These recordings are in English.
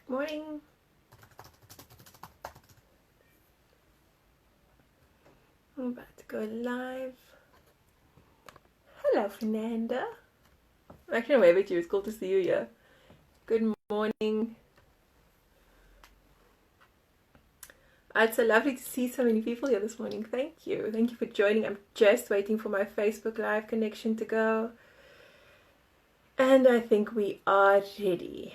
Morning. I'm about to go live. Hello, Fernanda. I'm actually away with you. It's cool to see you here. Good morning. It's so lovely to see so many people here this morning. Thank you. Thank you for joining. I'm just waiting for my Facebook Live connection to go. And I think we are ready.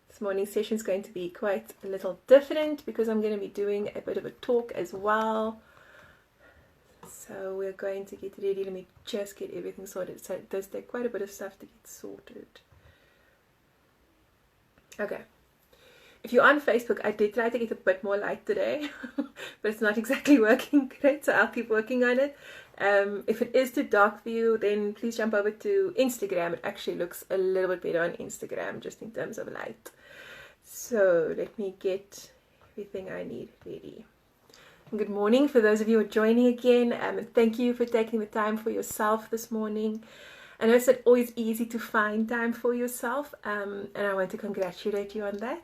This morning's session is going to be quite a little different because I'm going to be doing a bit of a talk as well. So we're going to get ready. Let me just get everything sorted. So it does take quite a bit of stuff to get sorted. Okay. If you're on Facebook, I did try to get a bit more light today, but it's not exactly working great, so I'll keep working on it. If it is too dark for you, then please jump over to Instagram. It actually looks a little bit better on Instagram, just in terms of light. So let me get everything I need ready. Good morning for those of you who are joining again, and thank you for taking the time for yourself this morning. I know it's not always easy to find time for yourself, and I want to congratulate you on that.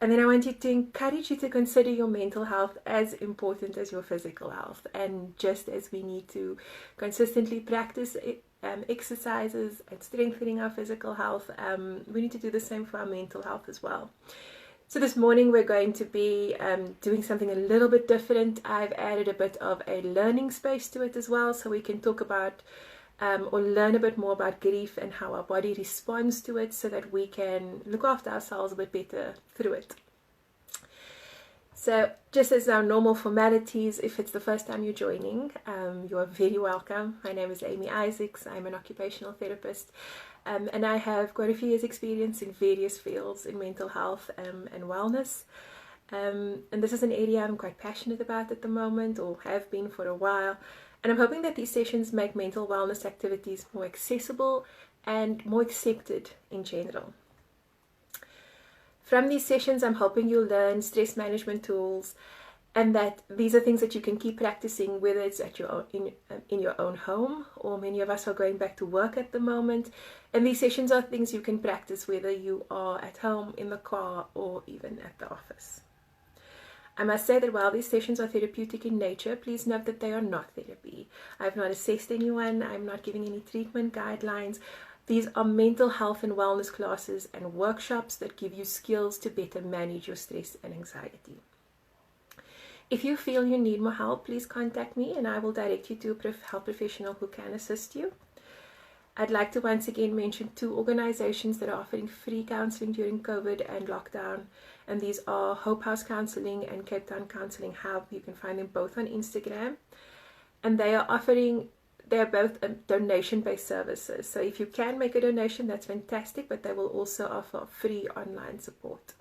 And then I want to encourage you to consider your mental health as important as your physical health. And just as we need to consistently practice exercises and strengthening our physical health, we need to do the same for our mental health as well. So this morning we're going to be doing something a little bit different. I've added a bit of a learning space to it as well, so we can talk about or learn a bit more about grief and how our body responds to it so that we can look after ourselves a bit better through it. So just as our normal formalities, if it's the first time you're joining, you are very welcome. My name is Amy Isaacs. I'm an occupational therapist, and I have quite a few years experience in various fields in mental health and wellness. And this is an area I'm quite passionate about at the moment, or have been for a while. And I'm hoping that these sessions make mental wellness activities more accessible and more accepted in general. From these sessions, I'm hoping you'll learn stress management tools, and that these are things that you can keep practicing, whether it's at your own, in your own home, or many of us are going back to work at the moment. And these sessions are things you can practice whether you are at home, in the car, or even at the office. I must say that while these sessions are therapeutic in nature, please note that they are not therapy. I've not assessed anyone. I'm not giving any treatment guidelines. These are mental health and wellness classes and workshops that give you skills to better manage your stress and anxiety. If you feel you need more help, please contact me and I will direct you to a health professional who can assist you. I'd like to once again mention 2 organizations that are offering free counseling during COVID and lockdown. And these are Hope House Counseling and Cape Town Counseling Hub. You can find them both on Instagram. And they are both donation-based services. So if you can make a donation, that's fantastic, but they will also offer free online support.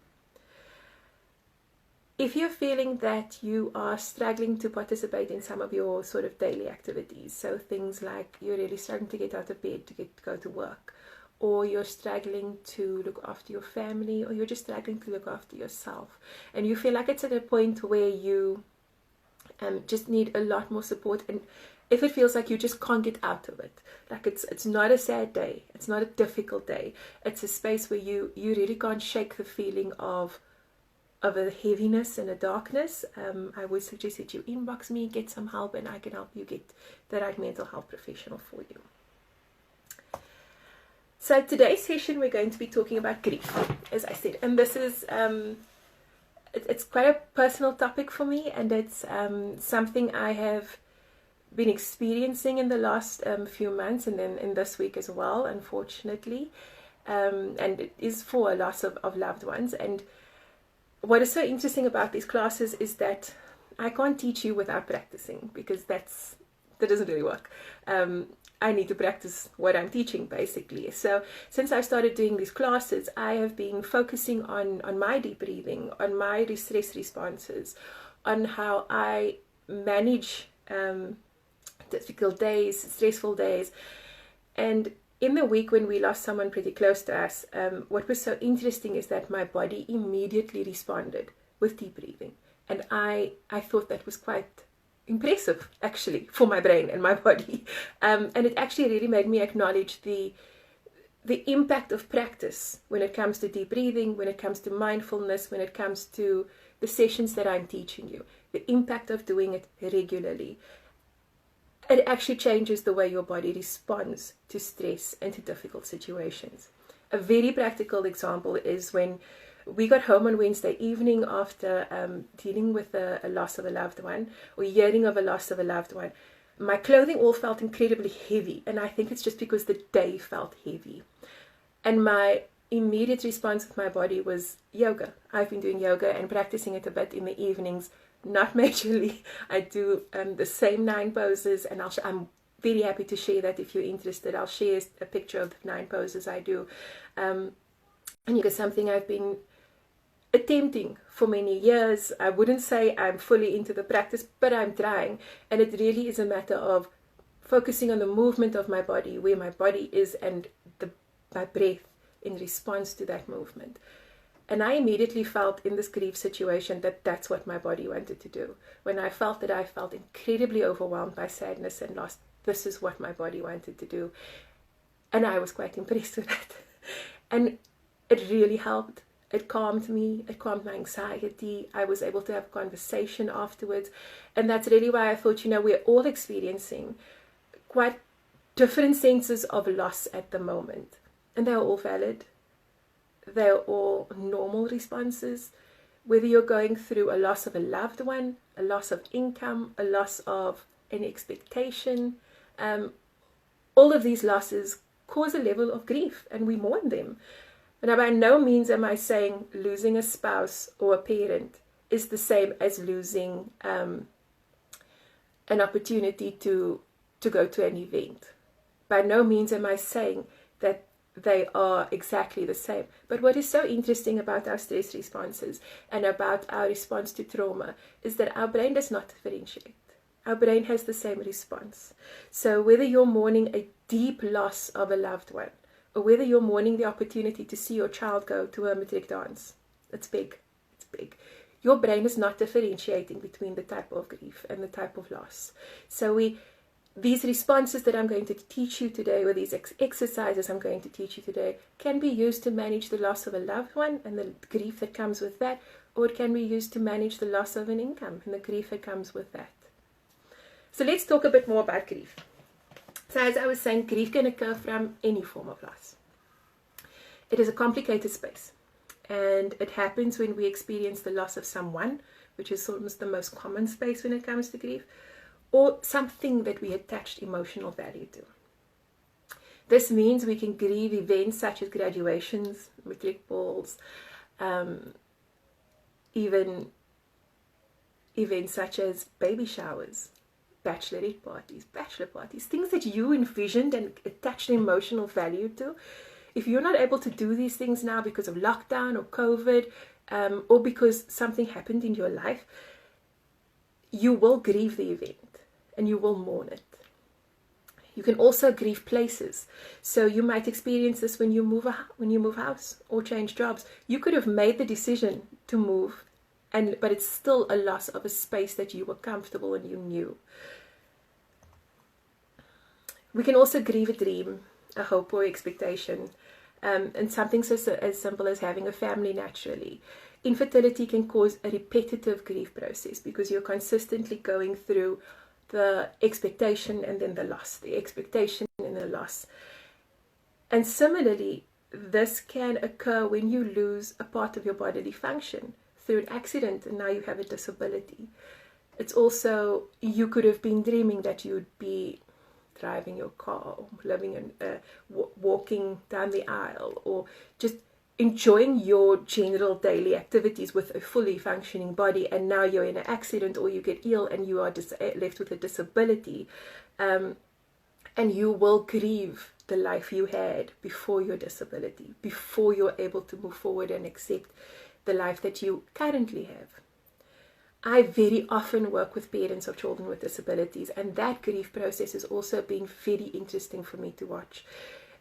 If you're feeling that you are struggling to participate in some of your sort of daily activities, so things like you're really struggling to get out of bed to go to work, or you're struggling to look after your family, or you're just struggling to look after yourself, and you feel like it's at a point where you just need a lot more support, and if it feels like you just can't get out of it, like it's not a sad day, it's not a difficult day, it's a space where you really can't shake the feeling of a heaviness and a darkness, I would suggest that you inbox me, get some help, and I can help you get the right mental health professional for you. So today's session we're going to be talking about grief, as I said, and this is it's quite a personal topic for me, and it's something I have been experiencing in the last few months, and then in this week as well, unfortunately, and it is for a loss of loved ones. And what is so interesting about these classes is that I can't teach you without practicing, because that doesn't really work. I need to practice what I'm teaching, basically. So since I started doing these classes, I have been focusing on my deep breathing, on my stress responses, on how I manage difficult days, stressful days. And in the week when we lost someone pretty close to us, what was so interesting is that my body immediately responded with deep breathing. And I thought that was quite impressive, actually, for my brain and my body. And it actually really made me acknowledge the the impact of practice when it comes to deep breathing, when it comes to mindfulness, when it comes to the sessions that I'm teaching you, the impact of doing it regularly. It actually changes the way your body responds to stress and to difficult situations. A very practical example is when we got home on Wednesday evening after dealing with a loss of a loved one, or hearing of a loss of a loved one. My clothing all felt incredibly heavy, and I think it's just because the day felt heavy. And my immediate response with my body was yoga. I've been doing yoga and practicing it a bit in the evenings, not majorly. I do the same 9 poses, and I'm very happy to share that if you're interested. I'll share a picture of the 9 poses I do. And yoga is something I've been attempting for many years. I wouldn't say I'm fully into the practice, but I'm trying. And it really is a matter of focusing on the movement of my body, where my body is, and my breath in response to that movement. And I immediately felt in this grief situation that that's what my body wanted to do. When I felt that I felt incredibly overwhelmed by sadness and loss, this is what my body wanted to do. And I was quite impressed with that. And it really helped. It calmed me, it calmed my anxiety. I was able to have a conversation afterwards. And that's really why I thought, we're all experiencing quite different senses of loss at the moment. And they're all valid. They're all normal responses. Whether you're going through a loss of a loved one, a loss of income, a loss of an expectation, all of these losses cause a level of grief, and we mourn them. Now, by no means am I saying losing a spouse or a parent is the same as losing an opportunity to go to an event. By no means am I saying that they are exactly the same. But what is so interesting about our stress responses and about our response to trauma is that our brain does not differentiate. Our brain has the same response. So whether you're mourning a deep loss of a loved one, or whether you're mourning the opportunity to see your child go to a matric dance, it's big. It's big. Your brain is not differentiating between the type of grief and the type of loss. So these responses that I'm going to teach you today, or these exercises I'm going to teach you today, can be used to manage the loss of a loved one and the grief that comes with that, or it can be used to manage the loss of an income and the grief that comes with that. So let's talk a bit more about grief. So as I was saying, grief can occur from any form of loss. It is a complicated space, and it happens when we experience the loss of someone, which is almost the most common space when it comes to grief, or something that we attached emotional value to. This means we can grieve events such as graduations, matric balls, even events such as baby showers, bachelorette parties, bachelor parties, things that you envisioned and attached emotional value to. If you're not able to do these things now because of lockdown or COVID, or because something happened in your life, you will grieve the event and you will mourn it. You can also grieve places. So you might experience this when you move house or change jobs. You could have made the decision to move, but it's still a loss of a space that you were comfortable and you knew. We can also grieve a dream, a hope or expectation, and something so as simple as having a family naturally. Infertility can cause a repetitive grief process because you're consistently going through the expectation and then the loss, the expectation and the loss. And similarly, this can occur when you lose a part of your bodily function through an accident and now you have a disability. It's also, you could have been dreaming that you'd be driving your car, or walking down the aisle, or just enjoying your general daily activities with a fully functioning body, and now you're in an accident or you get ill and you are left with a disability, and you will grieve the life you had before your disability, before you're able to move forward and accept the life that you currently have. I very often work with parents of children with disabilities, and that grief process has also been very interesting for me to watch.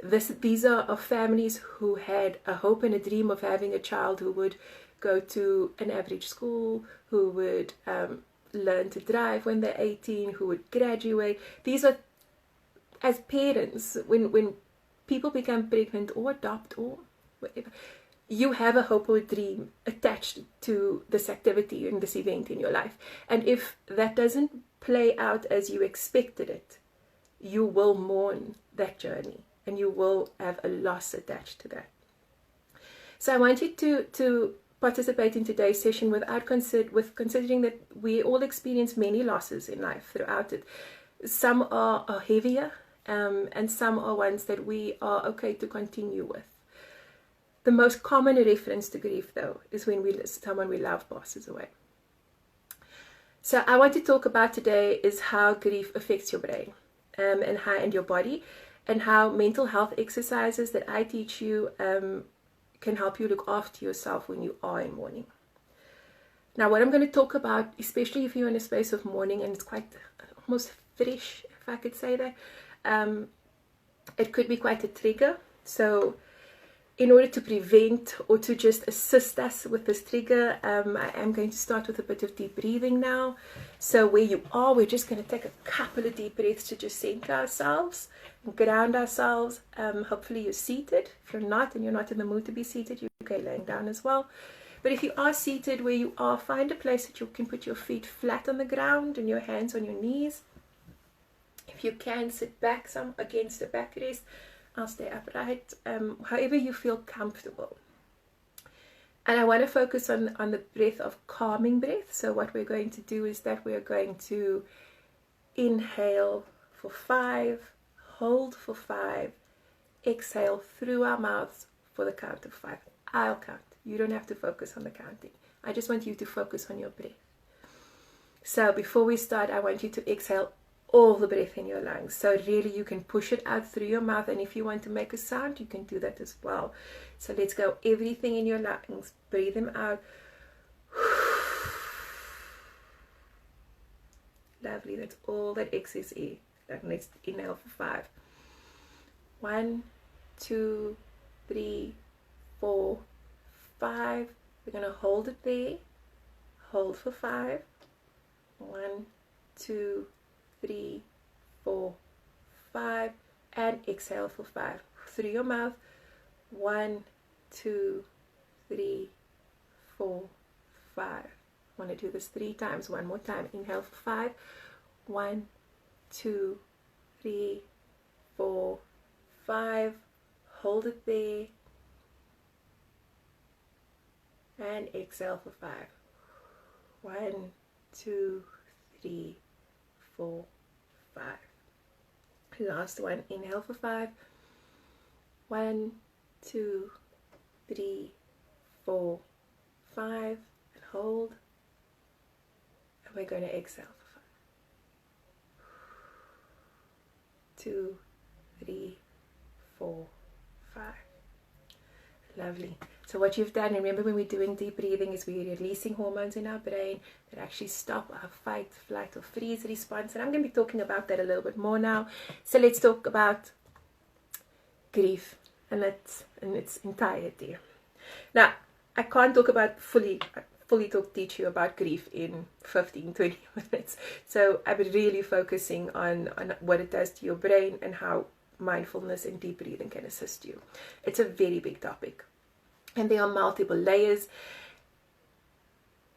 These are families who had a hope and a dream of having a child who would go to an average school, who would learn to drive when they're 18, who would graduate. These are, as parents, when people become pregnant or adopt or whatever, you have a hope or a dream attached to this activity and this event in your life. And if that doesn't play out as you expected it, you will mourn that journey and you will have a loss attached to that. So I want you to participate in today's session considering that we all experience many losses in life throughout it. Some are heavier, and some are ones that we are okay to continue with. The most common reference to grief, though, is when someone we love passes away. So I want to talk about today is how grief affects your brain, and your body, and how mental health exercises that I teach you can help you look after yourself when you are in mourning. Now, what I'm going to talk about, especially if you're in a space of mourning and it's quite almost fresh, if I could say that, it could be quite a trigger. So in order to prevent or to just assist us with this trigger, I am going to start with a bit of deep breathing now. So where you are, we're just going to take a couple of deep breaths to just center ourselves and ground ourselves. Hopefully you're seated. If you're not and you're not in the mood to be seated, you're okay laying down as well. But if you are seated where you are, find a place that you can put your feet flat on the ground and your hands on your knees. If you can, sit back some against the backrest. I'll stay upright, however you feel comfortable. And I want to focus on the breath of calming breath. So what we're going to do is that we're going to inhale for 5, hold for 5, exhale through our mouths for the count of 5. I'll count. You don't have to focus on the counting. I just want you to focus on your breath. So before we start, I want you to exhale all the breath in your lungs. So really you can push it out through your mouth, and if you want to make a sound, you can do that as well. So let's go. Everything in your lungs, breathe them out. Lovely. That's all that excess air. Let's inhale for 5. 1, 2, 3, 4, 5. We're going to hold it there. Hold for 5. 1, 2, 3, 4, 5, and exhale for 5 through your mouth. 1, 2, 3, 4, 5. I want to do this 3 times. One more time. Inhale for 5. 1, 2, 3, 4, 5. Hold it there, and exhale for 5. 1, 2, 3, 4, 5. Last one. Inhale for 5. 1, 2, 3, 4, 5. And hold. And we're going to exhale for 5. 2, 3, 4, 5. Lovely. So what you've done, remember when we're doing deep breathing, is we're releasing hormones in our brain that actually stop our fight, flight, or freeze response. And I'm going to be talking about that a little bit more now. So let's talk about grief and its entirety. Now, I can't talk about teach you about grief in 15, 20 minutes. So I'm really focusing on what it does to your brain and how mindfulness and deep breathing can assist you. It's a very big topic, and there are multiple layers.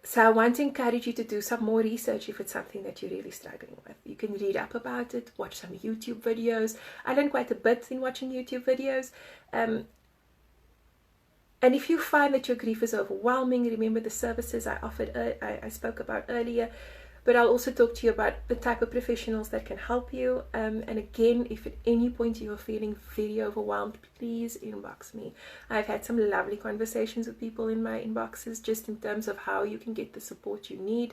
So I want to encourage you to do some more research if it's something that you're really struggling with. You can read up about it, watch some YouTube videos. I learned quite a bit in watching YouTube videos. And if you find that your grief is overwhelming, remember the services I spoke about earlier. But I'll also talk to you about the type of professionals that can help you. And again, if at any point you're feeling very overwhelmed, please inbox me. I've had some lovely conversations with people in my inboxes just in terms of how you can get the support you need.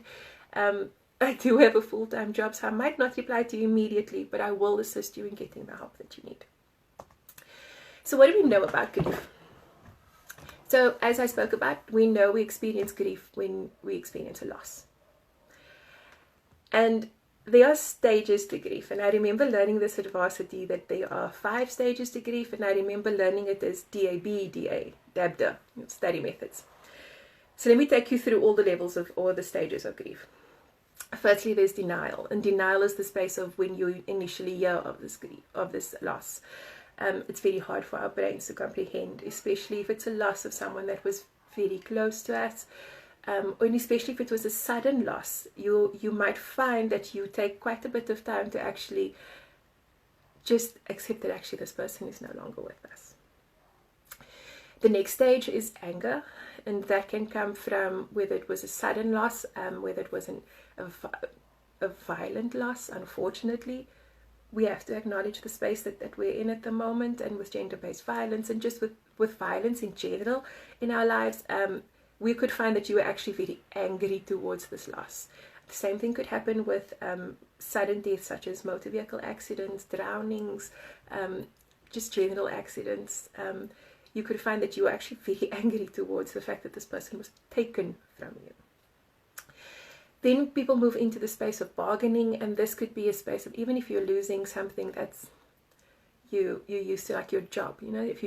I do have a full-time job, so I might not reply to you immediately, but I will assist you in getting the help that you need. So what do we know about grief? So as I spoke about, we know we experience grief when we experience a loss. And there are stages to grief, and I remember learning this at varsity, that there are 5 stages to grief, and I remember learning it as DABDA, study methods. So let me take you through all the levels of all the stages of grief. Firstly, there's denial, and denial is the space of when you initially hear of this grief, of this loss. it's very hard for our brains to comprehend, especially if it's a loss of someone that was very close to us. And especially if it was a sudden loss, you might find that you take quite a bit of time to actually just accept that actually this person is no longer with us. The next stage is anger, and that can come from whether it was a sudden loss, whether it was a violent loss. Unfortunately, we have to acknowledge the space that we're in at the moment, and with gender-based violence and just with violence in general in our lives, we could find that you were actually very angry towards this loss. The same thing could happen with sudden deaths such as motor vehicle accidents, drownings, just general accidents. You could find that you were actually very angry towards the fact that this person was taken from you. Then people move into the space of bargaining, and this could be a space of, even if you're losing something that's you used to, like your job, if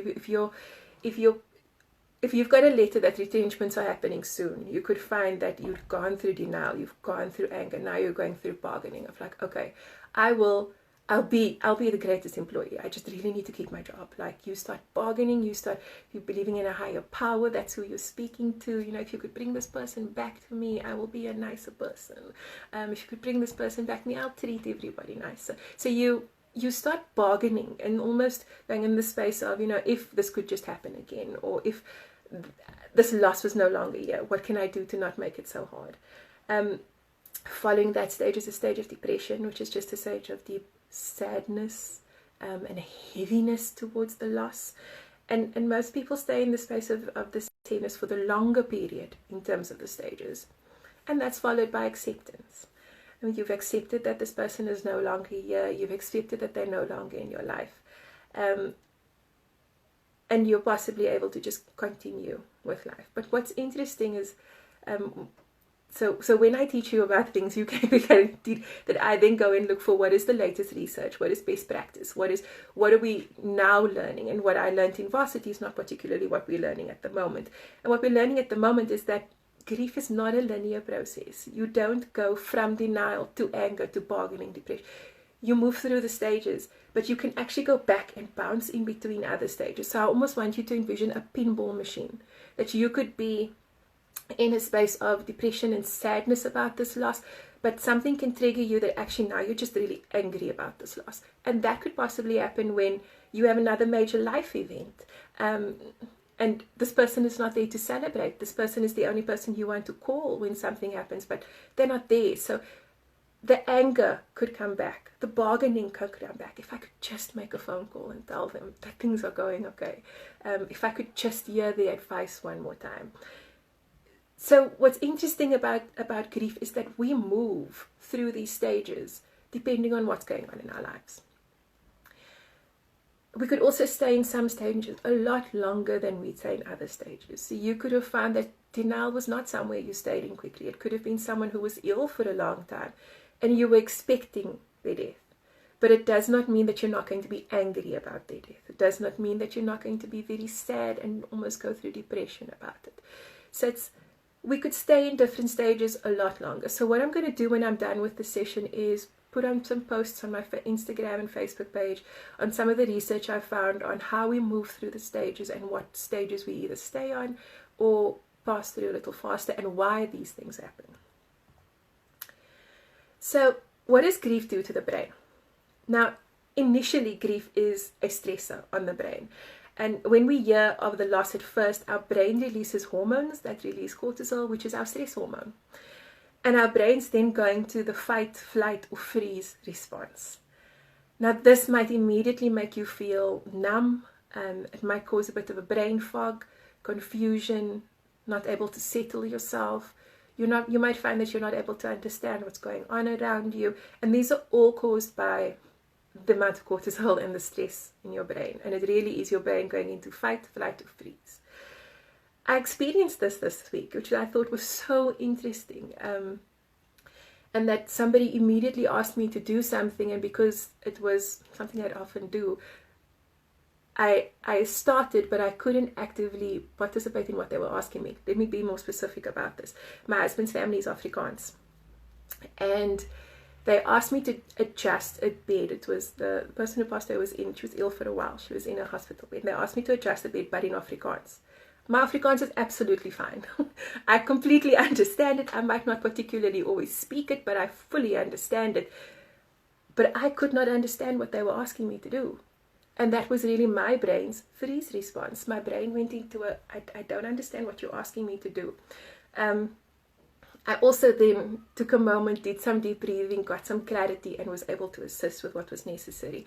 you've got a letter that retrenchments are happening soon, you could find that you've gone through denial, you've gone through anger, now you're going through bargaining of like, okay, I'll be the greatest employee. I just really need to keep my job. Like, you start bargaining, you're believing in a higher power. That's who you're speaking to. If you could bring this person back to me, I will be a nicer person. If you could bring this person back to me, I'll treat everybody nicer. So you start bargaining and almost going in the space of, if this could just happen again, or if this loss was no longer here, what can I do to not make it so hard? Following that stage is a stage of depression, which is just a stage of deep sadness and a heaviness towards the loss. And most people stay in the space of this heaviness for the longer period in terms of the stages. And that's followed by acceptance. I mean, you've accepted that this person is no longer here. You've accepted that they're no longer in your life. And you're possibly able to just continue with life. But what's interesting is, so when I teach you about things, you can be guaranteed that I then go and look for what is the latest research, what is best practice, what are we now learning, and what I learned in varsity is not particularly what we're learning at the moment. And what we're learning at the moment is that grief is not a linear process. You don't go from denial to anger to bargaining, depression. You move through the stages, but you can actually go back and bounce in between other stages. So I almost want you to envision a pinball machine, that you could be in a space of depression and sadness about this loss, but something can trigger you that actually now you're just really angry about this loss. And that could possibly happen when you have another major life event. And this person is not there to celebrate. This person is the only person you want to call when something happens, but they're not there. So the anger could come back. The bargaining could come back. If I could just make a phone call and tell them that things are going okay. If I could just hear their advice one more time. So what's interesting about grief is that we move through these stages depending on what's going on in our lives. We could also stay in some stages a lot longer than we'd stay in other stages. So you could have found that denial was not somewhere you stayed in quickly. It could have been someone who was ill for a long time and you were expecting their death. But it does not mean that you're not going to be angry about their death. It does not mean that you're not going to be very sad and almost go through depression about it. So we could stay in different stages a lot longer. So what I'm going to do when I'm done with the session is put on some posts on my Instagram and Facebook page on some of the research I found on how we move through the stages and what stages we either stay on or pass through a little faster and why these things happen. So what does grief do to the brain? Now, initially grief is a stressor on the brain. And when we hear of the loss at first, our brain releases hormones that release cortisol, which is our stress hormone. And our brain's then going to the fight, flight, or freeze response. Now, this might immediately make you feel numb. It might cause a bit of a brain fog, confusion, not able to settle yourself. You might find that you're not able to understand what's going on around you. And these are all caused by the amount of cortisol and the stress in your brain. And it really is your brain going into fight, flight, or freeze. I experienced this week, which I thought was so interesting. And that somebody immediately asked me to do something, and because it was something I'd often do, I started, but I couldn't actively participate in what they were asking me. Let me be more specific about this. My husband's family is Afrikaans. And They asked me to adjust a bed. It was the person who passed away she was ill for a while. She was in a hospital bed. They asked me to adjust the bed, but in Afrikaans. My Afrikaans is absolutely fine. I completely understand it. I might not particularly always speak it, but I fully understand it. But I could not understand what they were asking me to do. And that was really my brain's freeze response. My brain went into I don't understand what you're asking me to do. I also then took a moment, did some deep breathing, got some clarity, and was able to assist with what was necessary.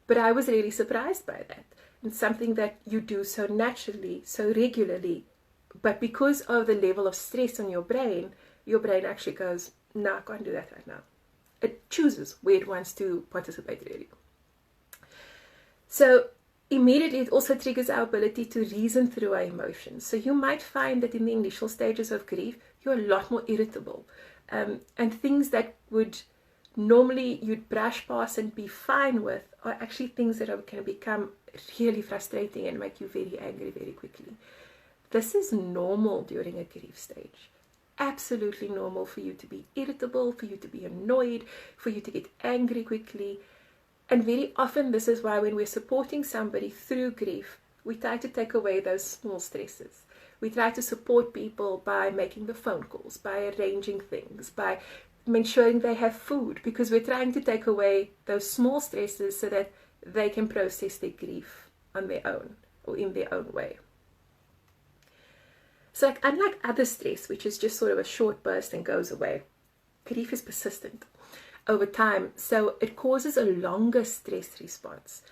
But I was really surprised by that. And something that you do so naturally, so regularly, but because of the level of stress on your brain actually goes, no, I can't do that right now. It chooses where it wants to participate really. So immediately it also triggers our ability to reason through our emotions. So you might find that in the initial stages of grief, you're a lot more irritable. And things that would normally you'd brush past and be fine with are actually things that can become really frustrating and make you very angry very quickly. This is normal during a grief stage. Absolutely normal for you to be irritable, for you to be annoyed, for you to get angry quickly. And very often this is why when we're supporting somebody through grief, we try to take away those small stresses. We try to support people by making the phone calls, by arranging things, by ensuring they have food, because we're trying to take away those small stresses so that they can process their grief on their own or in their own way. So unlike other stress, which is just sort of a short burst and goes away, grief is persistent over time. So it causes a longer stress response.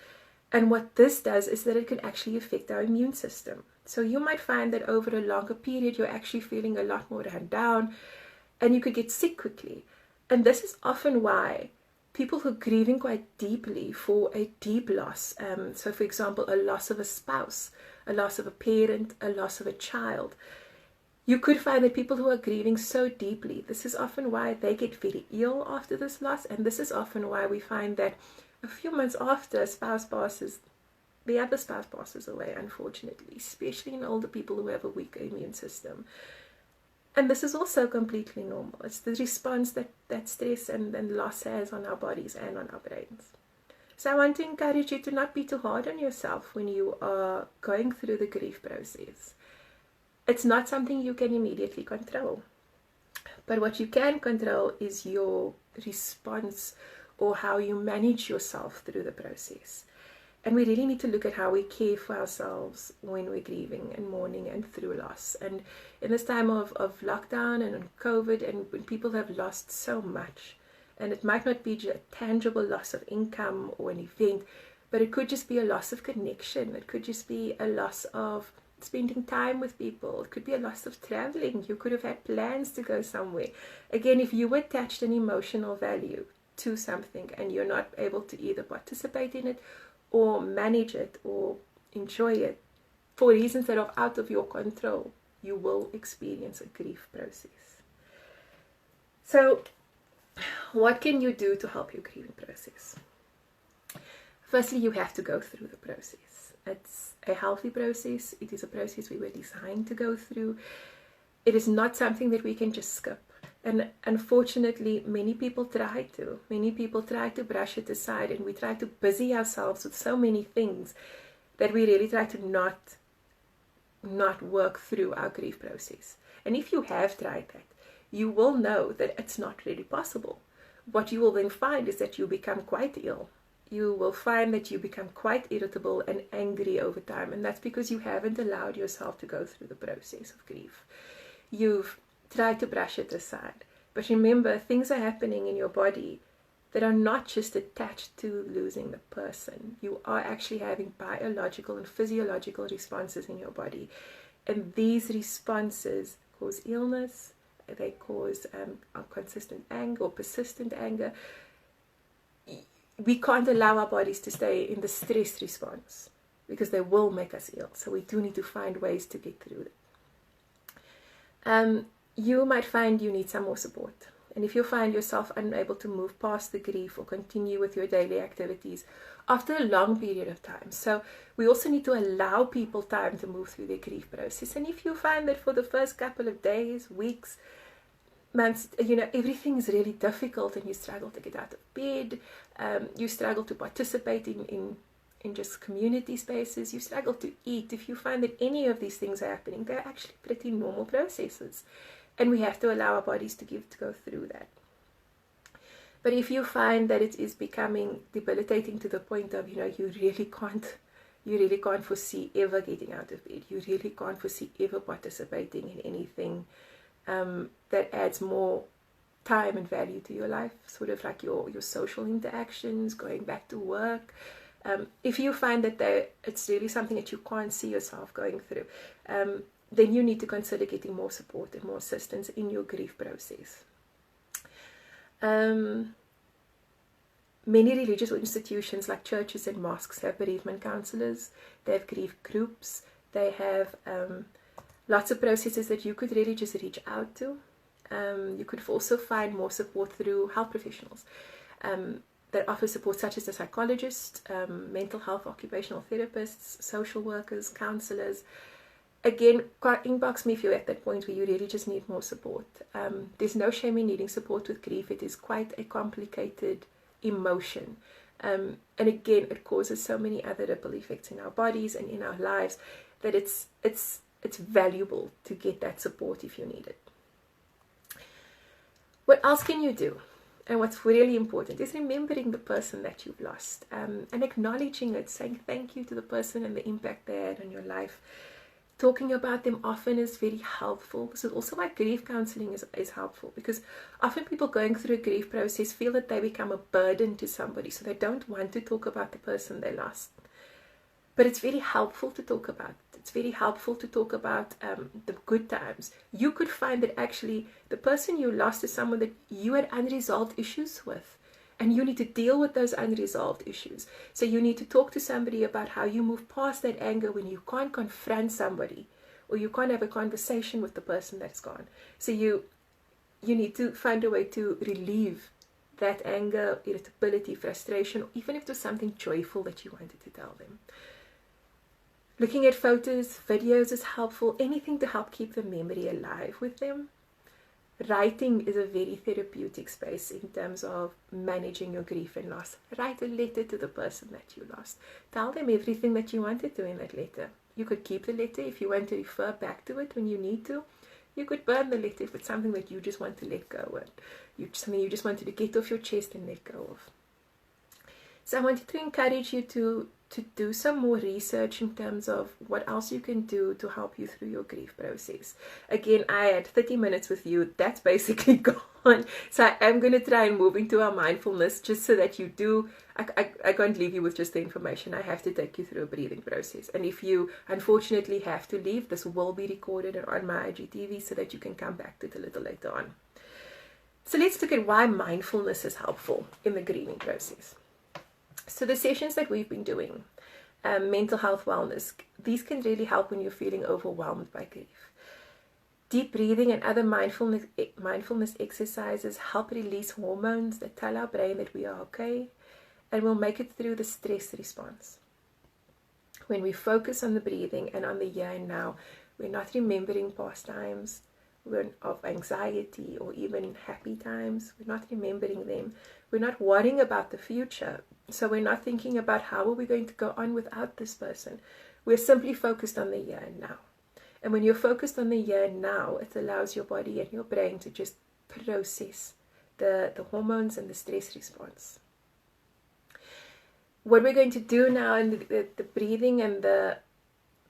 And what this does is that it can actually affect our immune system. So you might find that over a longer period, you're actually feeling a lot more run down and you could get sick quickly. And this is often why people who are grieving quite deeply for a deep loss, so for example, a loss of a spouse, a loss of a parent, a loss of a child, you could find that people who are grieving so deeply, this is often why they get very ill after this loss, and this is often why we find that a few months after a spouse passes, the other spouse passes away, unfortunately, especially in older people who have a weaker immune system. And this is also completely normal. It's the response that stress and loss has on our bodies and on our brains. So I want to encourage you to not be too hard on yourself when you are going through the grief process. It's not something you can immediately control. But what you can control is your response or how you manage yourself through the process. And we really need to look at how we care for ourselves when we're grieving and mourning and through loss. And in this time of lockdown and COVID, and when people have lost so much, and it might not be just a tangible loss of income or an event, but it could just be a loss of connection. It could just be a loss of spending time with people. It could be a loss of traveling. You could have had plans to go somewhere. Again, if you attached an emotional value to something and you're not able to either participate in it or manage it or enjoy it for reasons that are out of your control, you will experience a grief process. So what can you do to help your grieving process? Firstly, you have to go through the process. It's a healthy process. It is a process we were designed to go through. It is not something that we can just skip. And unfortunately, many people try to. Many people try to brush it aside, and we try to busy ourselves with so many things that we really try to not work through our grief process. And if you have tried that, you will know that it's not really possible. What you will then find is that you become quite ill. You will find that you become quite irritable and angry over time, and that's because you haven't allowed yourself to go through the process of grief. You've tried to brush it aside. But remember, things are happening in your body that are not just attached to losing the person. You are actually having biological and physiological responses in your body. And these responses cause illness, they cause consistent anger or persistent anger. We can't allow our bodies to stay in the stress response because they will make us ill. So we do need to find ways to get through it. You might find you need some more support. And if you find yourself unable to move past the grief or continue with your daily activities after a long period of time. So we also need to allow people time to move through their grief process. And if you find that for the first couple of days, weeks, months, everything is really difficult and you struggle to get out of bed, you struggle to participate in just community spaces, you struggle to eat, if you find that any of these things are happening, they're actually pretty normal processes. And we have to allow our bodies to go through that. But if you find that it is becoming debilitating to the point of, you really can't foresee ever getting out of bed, you really can't foresee ever participating in anything that adds more time and value to your life, sort of like your social interactions, going back to work. If you find that it's really something that you can't see yourself going through, then you need to consider getting more support and more assistance in your grief process. Many religious institutions like churches and mosques have bereavement counselors, they have grief groups, they have lots of processes that you could really just reach out to. You could also find more support through health professionals that offer support, such as a psychologist, mental health occupational therapists, social workers, counselors. Again, inbox me if you're at that point where you really just need more support. There's no shame in needing support with grief. It is quite a complicated emotion. And again, it causes so many other ripple effects in our bodies and in our lives that it's valuable to get that support if you need it. What else can you do? And what's really important is remembering the person that you've lost, and acknowledging it, saying thank you to the person and the impact they had on your life. Talking about them often is very helpful. This is also why grief counseling is helpful, because often people going through a grief process feel that they become a burden to somebody, so they don't want to talk about the person they lost. But it's very helpful to talk about. It's very helpful to talk about the good times. You could find that actually the person you lost is someone that you had unresolved issues with, and you need to deal with those unresolved issues. So you need to talk to somebody about how you move past that anger when you can't confront somebody, or you can't have a conversation with the person that's gone. So you need to find a way to relieve that anger, irritability, frustration, or even if there's something joyful that you wanted to tell them. Looking at photos, videos is helpful. Anything to help keep the memory alive with them. Writing is a very therapeutic space in terms of managing your grief and loss. Write a letter to the person that you lost. Tell them everything that you wanted to in that letter. You could keep the letter if you want to refer back to it when you need to. You could burn the letter if it's something that you just want to let go of. Something you just wanted to get off your chest and let go of. So I wanted to encourage you to do some more research in terms of what else you can do to help you through your grief process. Again, I had 30 minutes with you. That's basically gone. So I am going to try and move into our mindfulness just so that you do. I can't leave you with just the information. I have to take you through a breathing process. And if you unfortunately have to leave, this will be recorded on my IGTV so that you can come back to it a little later on. So let's look at why mindfulness is helpful in the grieving process. So the sessions that we've been doing, mental health wellness, these can really help when you're feeling overwhelmed by grief. Deep breathing and other mindfulness exercises help release hormones that tell our brain that we are okay, and we'll make it through the stress response. When we focus on the breathing and on the here and now, we're not remembering past times of anxiety or even happy times. We're not remembering them. We're not worrying about the future. So we're not thinking about how are we going to go on without this person. We're simply focused on the here and now. And when you're focused on the here and now, it allows your body and your brain to just process the hormones and the stress response. What we're going to do now in the breathing and the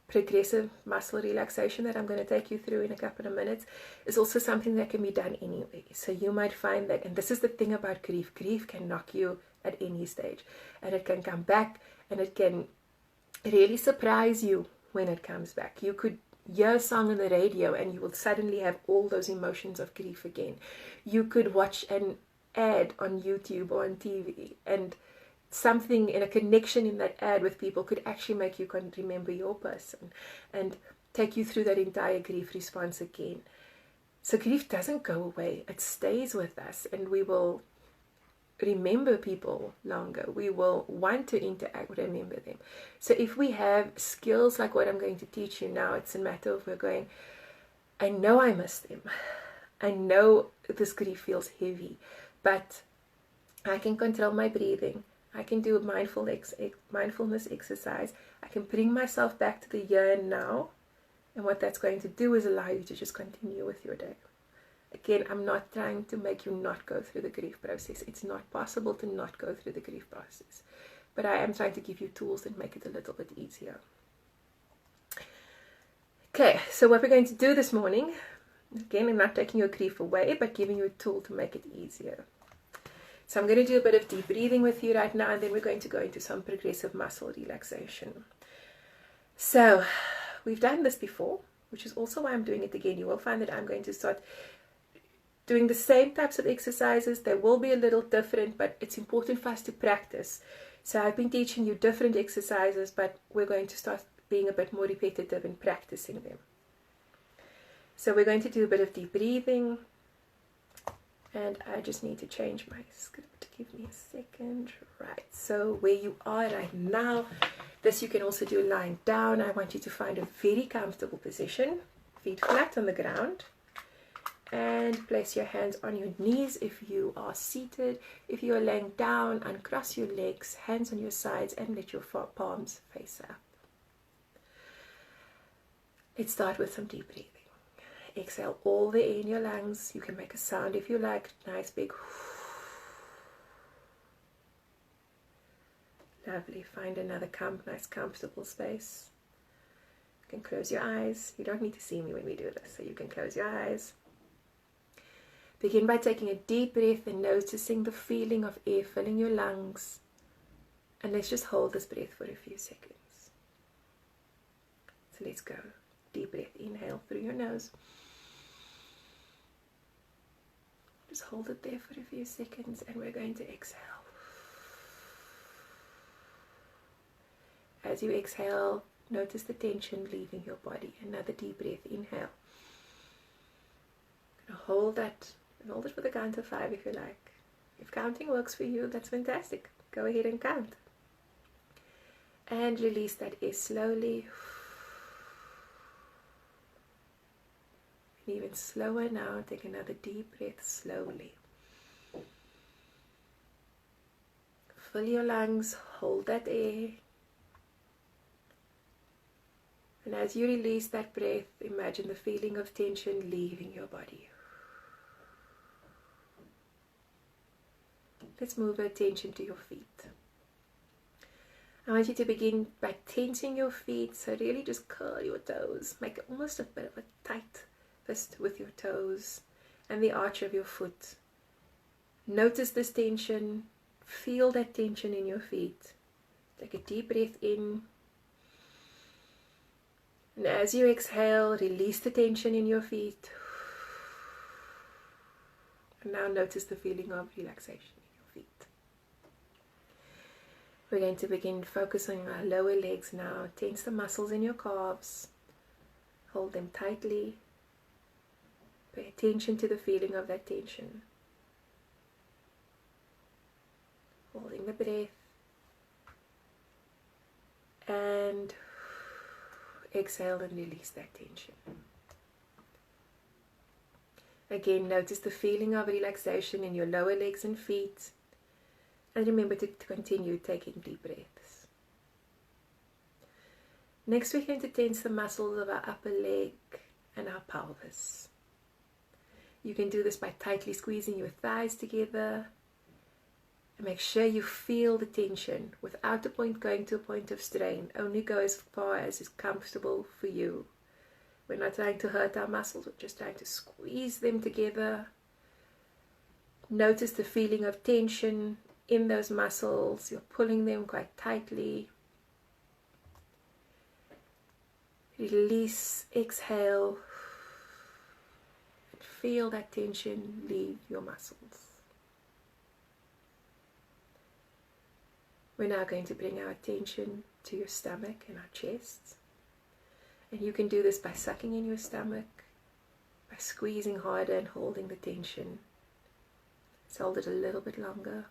progressive muscle relaxation that I'm going to take you through in a couple of minutes is also something that can be done anyway. So you might find that, and this is the thing about grief can knock you at any stage, and it can come back, and it can really surprise you when it comes back. You could hear a song on the radio and you will suddenly have all those emotions of grief again. You could watch an ad on YouTube or on TV, and something in a connection in that ad with people could actually make you remember your person and take you through that entire grief response again. So grief doesn't go away. It stays with us, and we will remember people longer. We will want to interact, remember them. So if we have skills like what I'm going to teach you now, it's a matter of we're going, I know I miss them. I know this grief feels heavy, but I can control my breathing. I can do a mindfulness exercise. I can bring myself back to the here and now. And what that's going to do is allow you to just continue with your day. Again, I'm not trying to make you not go through the grief process. It's not possible to not go through the grief process. But I am trying to give you tools that make it a little bit easier. Okay, so what we're going to do this morning, again, I'm not taking your grief away, but giving you a tool to make it easier. So I'm going to do a bit of deep breathing with you right now, and then we're going to go into some progressive muscle relaxation. So we've done this before, which is also why I'm doing it again. You will find that I'm going to start doing the same types of exercises. They will be a little different, but it's important for us to practice. So I've been teaching you different exercises, but we're going to start being a bit more repetitive in practicing them. So we're going to do a bit of deep breathing. And I just need to change my script. Give me a second. Right, so where you are right now, this you can also do lying down. I want you to find a very comfortable position. Feet flat on the ground. And place your hands on your knees if you are seated. If you are laying down, uncross your legs, hands on your sides, and let your palms face up. Let's start with some deep breathing. Exhale all the air in your lungs. You can make a sound if you like. Nice big. Lovely. Find another nice comfortable space. You can close your eyes. You don't need to see me when we do this, so you can close your eyes. Begin by taking a deep breath and noticing the feeling of air filling your lungs. And let's just hold this breath for a few seconds. So let's go. Deep breath. Inhale through your nose. Just hold it there for a few seconds, and we're going to exhale. As you exhale, notice the tension leaving your body. Another deep breath. Inhale. Hold that, and hold it for the count of 5 if you like. If counting works for you, that's fantastic. Go ahead and count. And release that air slowly. And even slower now, take another deep breath slowly. Fill your lungs, hold that air. And as you release that breath, imagine the feeling of tension leaving your body. Let's move our attention to your feet. I want you to begin by tensing your feet, so really just curl your toes. Make almost a bit of a tight fist with your toes and the arch of your foot. Notice this tension. Feel that tension in your feet. Take a deep breath in. And as you exhale, release the tension in your feet. And now notice the feeling of relaxation in your feet. We're going to begin focusing on our lower legs now. Tense the muscles in your calves. Hold them tightly. Pay attention to the feeling of that tension. Holding the breath. And exhale and release that tension. Again, notice the feeling of relaxation in your lower legs and feet. And remember to continue taking deep breaths. Next, we're going to tense the muscles of our upper leg and our pelvis. You can do this by tightly squeezing your thighs together. And make sure you feel the tension without going to a point of strain. Only go as far as is comfortable for you. We're not trying to hurt our muscles, we're just trying to squeeze them together. Notice the feeling of tension in those muscles. You're pulling them quite tightly. Release, exhale. And feel that tension leave your muscles. We're now going to bring our attention to your stomach and our chest. And you can do this by sucking in your stomach, by squeezing harder and holding the tension. Let's hold it a little bit longer.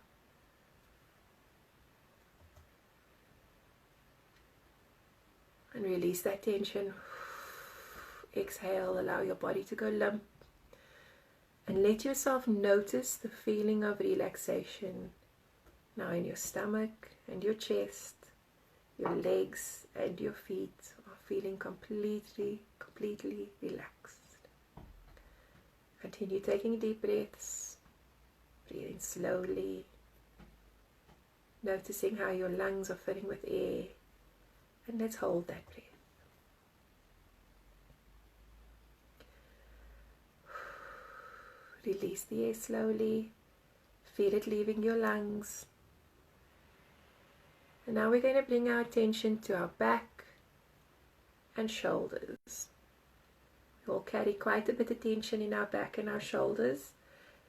And release that tension. Exhale, allow your body to go limp. And let yourself notice the feeling of relaxation now in your stomach and your chest. Your legs and your feet are feeling completely relaxed. Continue taking deep breaths, breathing slowly, noticing how your lungs are filling with air, and let's hold that breath. Release the air slowly, feel it leaving your lungs. And now we're going to bring our attention to our back and shoulders. We all carry quite a bit of tension in our back and our shoulders.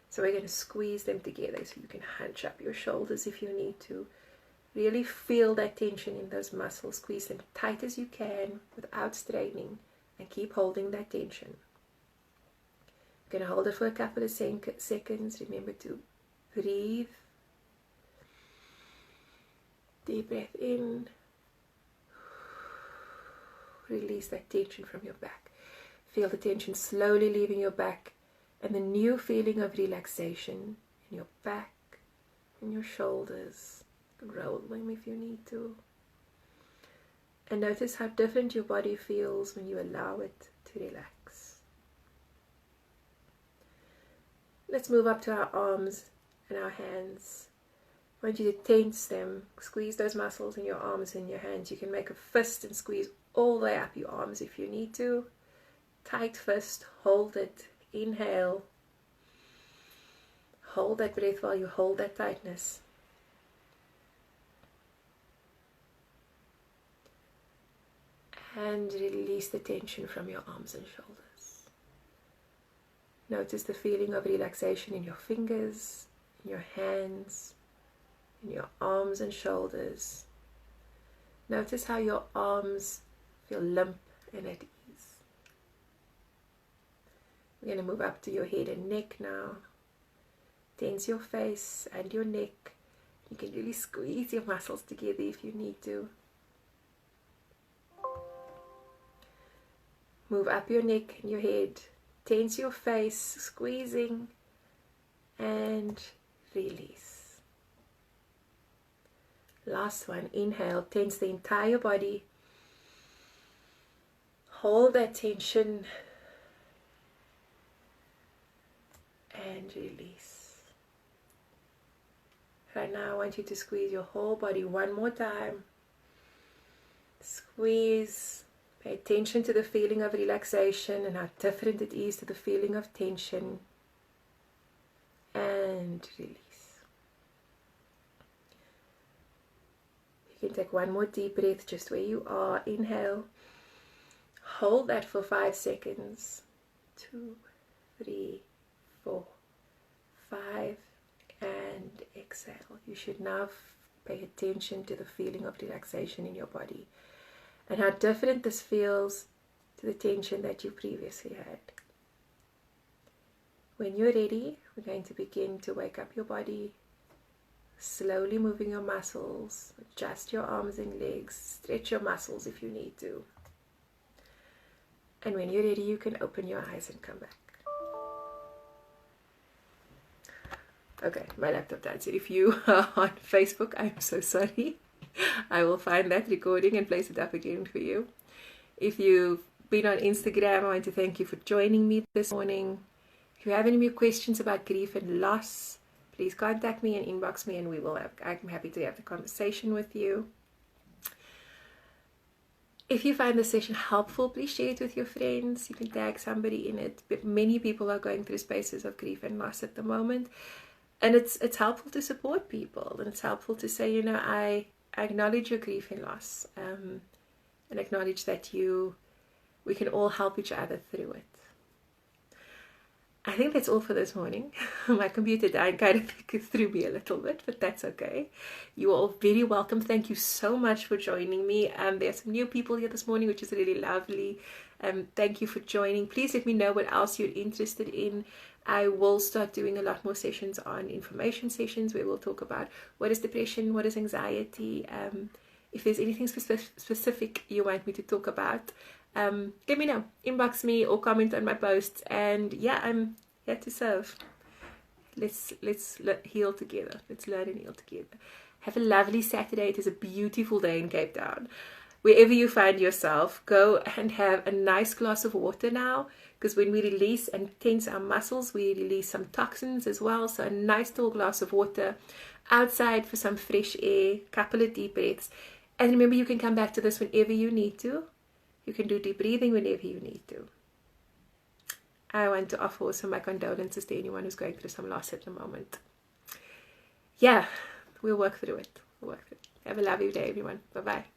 So we're going to squeeze them together so you can hunch up your shoulders if you need to. Really feel that tension in those muscles. Squeeze them tight as you can without straining and keep holding that tension. We're going to hold it for a couple of seconds. Remember to breathe. Deep breath in. Release that tension from your back. Feel the tension slowly leaving your back and the new feeling of relaxation in your back and your shoulders. Roll them if you need to. And notice how different your body feels when you allow it to relax. Let's move up to our arms and our hands. I want you to tense them, squeeze those muscles in your arms and your hands. You can make a fist and squeeze all the way up your arms if you need to. Tight fist, hold it, inhale. Hold that breath while you hold that tightness. And release the tension from your arms and shoulders. Notice the feeling of relaxation in your fingers, in your hands, in your arms and shoulders. Notice how your arms feel limp and at ease. We're going to move up to your head and neck now. Tense your face and your neck. You can really squeeze your muscles together if you need to. Move up your neck and your head. Tense your face, squeezing, and release. Last one, inhale, tense the entire body. Hold that tension and release. Right now I want you to squeeze your whole body one more time. Squeeze. Pay attention to the feeling of relaxation and how different it is to the feeling of tension. And release. You can take one more deep breath just where you are. Inhale. Hold that for 5 seconds. 2, 3, 4, 5. And exhale. You should now pay attention to the feeling of relaxation in your body and how different this feels to the tension that you previously had. When you're ready, we're going to begin to wake up your body, slowly moving your muscles, adjust your arms and legs, stretch your muscles if you need to. And when you're ready, you can open your eyes and come back. Okay, my laptop died. So if you are on Facebook, I'm so sorry. I will find that recording and place it up again for you. If you've been on Instagram, I want to thank you for joining me this morning. If you have any more questions about grief and loss, please contact me and inbox me, and I'm happy to have the conversation with you. If you find the session helpful, please share it with your friends. You can tag somebody in it. But many people are going through spaces of grief and loss at the moment. And it's helpful to support people. And it's helpful to say, I acknowledge your grief and loss. And acknowledge that we can all help each other through it. I think that's all for this morning. My computer died, kind of threw me a little bit, but that's okay. You are all very welcome. Thank you so much for joining me. There's some new people here this morning, which is really lovely. Thank you for joining. Please let me know what else you're interested in. I will start doing a lot more sessions on information sessions where we'll talk about what is depression, what is anxiety. If there's anything specific you want me to talk about, let me know. Inbox me or comment on my posts. And yeah, I'm here to serve. Let's heal together. Let's learn and heal together. Have a lovely Saturday. It is a beautiful day in Cape Town. Wherever you find yourself, go and have a nice glass of water now, because when we release and tense our muscles, we release some toxins as well. So a nice tall glass of water, outside for some fresh air, couple of deep breaths. And remember, you can come back to this whenever you need to. You can do deep breathing whenever you need to. I want to offer also my condolences to anyone who's going through some loss at the moment. Yeah, we'll work through it. Have a lovely day, everyone. Bye-bye.